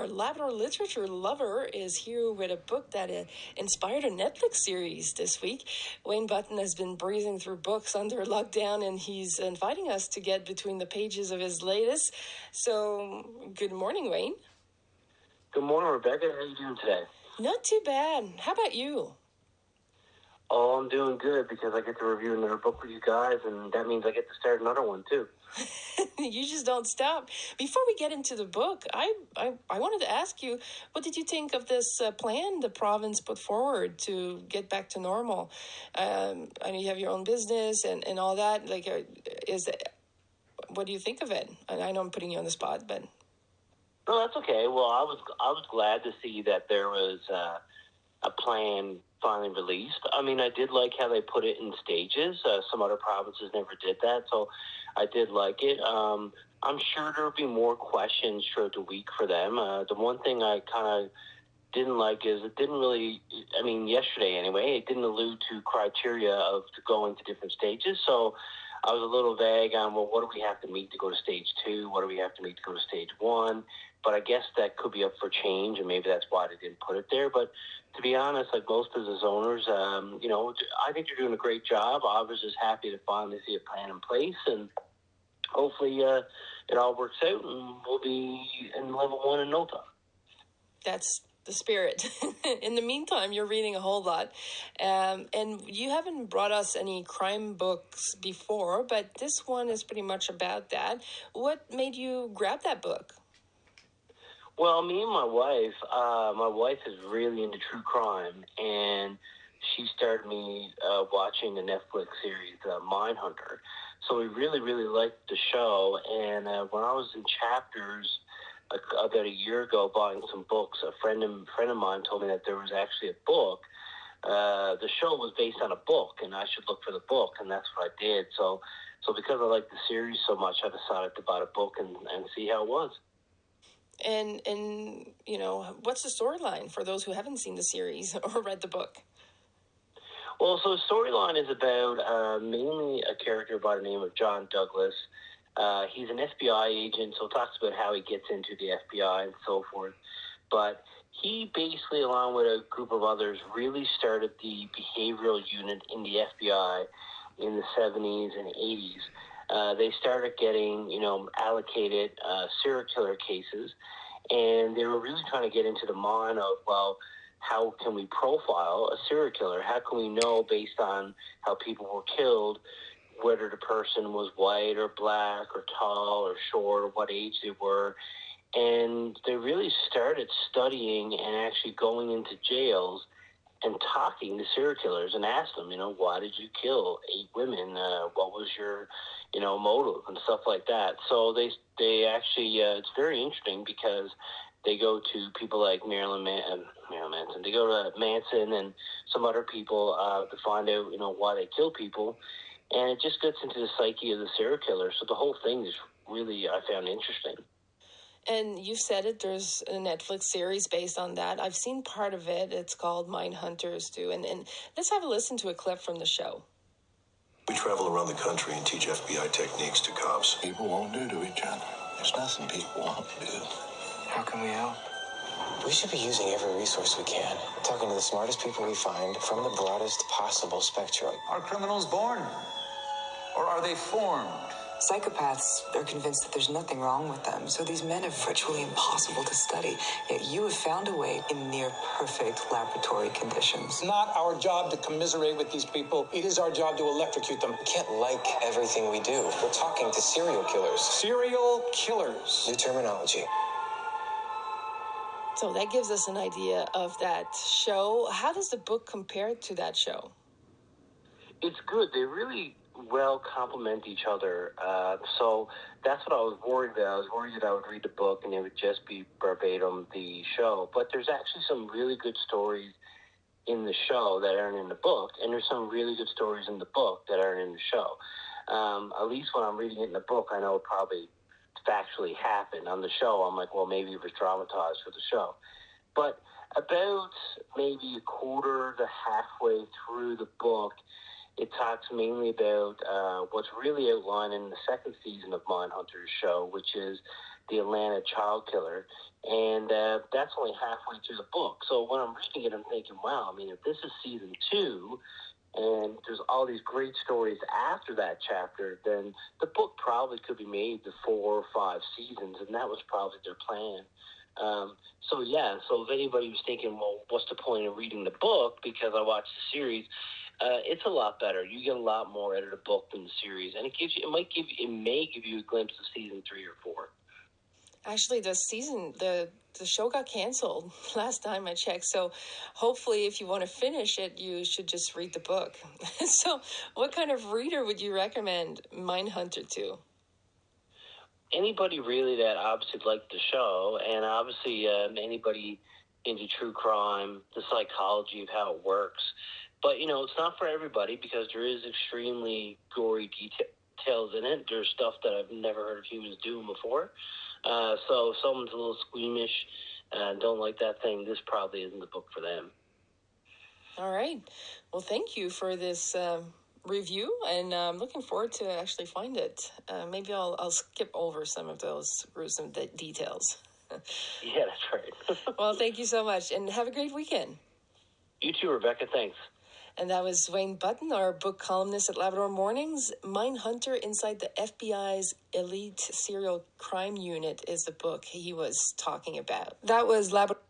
our Labrador literature lover, is here with a book that inspired a Netflix series this week. Wayne Button has been breezing through books under lockdown, and he's inviting us to get between the pages of his latest. So, good morning, Wayne. Good morning, Rebecca. How are you doing today? Not too bad. How about you? Oh, I'm doing good because I get to review another book with you guys, and that means I get to start another one, too. You just don't stop. Before we get into the book, I wanted to ask you, what did you think of this plan the province put forward to get back to normal? I know you have your own business and all that. What do you think of it? I know I'm putting you on the spot, but... No, that's okay. Well, I was glad to see that there was a plan finally released. I mean, I did like how they put it in stages. Some other provinces never did that, so I did like it. I'm sure there will be more questions throughout the week for them. The one thing I kind of didn't like is it didn't really, I mean, yesterday anyway, it didn't allude to criteria of going to different stages, so I was a little vague on, well, what do we have to meet to go to stage 2? What do we have to meet to go to stage 1? But I guess that could be up for change, and maybe that's why they didn't put it there. But to be honest, like most business owners, I think they're doing a great job. I was just happy to finally see a plan in place, and hopefully it all works out, and we'll be in level 1 in no time. That's the spirit. In the meantime, you're reading a whole lot. And you haven't brought us any crime books before, but this one is pretty much about that. What made you grab that book? Well, me and my wife is really into true crime, and she started me watching the Netflix series Mindhunter. So we really, really liked the show, and when I was in chapters about a year ago buying some books, a friend of mine told me that there was actually a book. The show was based on a book, and I should look for the book, and that's what I did. So because I liked the series so much, I decided to buy the book and see how it was. And what's the storyline for those who haven't seen the series or read the book? Well, so the storyline is about mainly a character by the name of John Douglas. He's an FBI agent, so it talks about how he gets into the FBI and so forth. But he basically, along with a group of others, really started the behavioral unit in the FBI in the 70s and 80s. They started getting, allocated serial killer cases, and they were really trying to get into the mind of, well, how can we profile a serial killer? How can we know, based on how people were killed, whether the person was white or black or tall or short or what age they were? And they really started studying and actually going into jails and talking to serial killers and asked them, why did you kill 8 women? What was your, motive and stuff like that? So they actually, it's very interesting because they go to people like Marilyn Manson. They go to Manson and some other people to find out, why they kill people. And it just gets into the psyche of the serial killer. So the whole thing is really, I found interesting. And you said it, there's a Netflix series based on that. I've seen part of it. It's called Mindhunters too. And let's have a listen to a clip from the show. We travel around the country and teach FBI techniques to cops. People won't do to each other. There's nothing people won't do. How can we help? We should be using every resource we can. Talking to the smartest people we find from the broadest possible spectrum. Are criminals born? Or are they formed? Psychopaths are convinced that there's nothing wrong with them, so these men are virtually impossible to study. Yet you have found a way in near-perfect laboratory conditions. It's not our job to commiserate with these people. It is our job to electrocute them. We can't like everything we do. We're talking to serial killers. Serial killers. New terminology. So that gives us an idea of that show. How does the book compare to that show? It's good. They really well complement each other. So that's what I was worried about. I was worried that I would read the book and it would just be verbatim the show. But there's actually some really good stories in the show that aren't in the book, and there's some really good stories in the book that aren't in the show. At least when I'm reading it in the book, I know it probably factually happened. On the show, I'm like, well, maybe it was dramatized for the show. But about maybe a quarter to halfway through the book, it talks mainly about what's really outlined in the second season of Mindhunter's show, which is the Atlanta child killer. And that's only halfway through the book. So when I'm reading it, I'm thinking, wow, I mean, if this is season 2, and there's all these great stories after that chapter, then the book probably could be made to 4 or 5 seasons, and that was probably their plan. So if anybody was thinking, well, what's the point of reading the book because I watched the series, it's a lot better. You get a lot more out of the book than the series, and it may give you a glimpse of season 3 or 4. Actually, the show got canceled last time I checked. So hopefully if you want to finish it, you should just read the book. So what kind of reader would you recommend Mindhunter to? Anybody really that obviously liked the show, and obviously anybody into true crime, the psychology of how it works. But, it's not for everybody because there is extremely gory details in it. There's stuff that I've never heard of humans doing before. So if someone's a little squeamish and don't like that thing, this probably isn't the book for them. All right. Well, thank you for this review, and I'm looking forward to actually find it. Maybe I'll skip over some of those gruesome details. Yeah, that's right. Well, thank you so much, and have a great weekend. You too, Rebecca. Thanks. And that was Wayne Button, our book columnist at Labrador Mornings. Mindhunter Inside the FBI's Elite Serial Crime Unit is the book he was talking about. That was Labrador.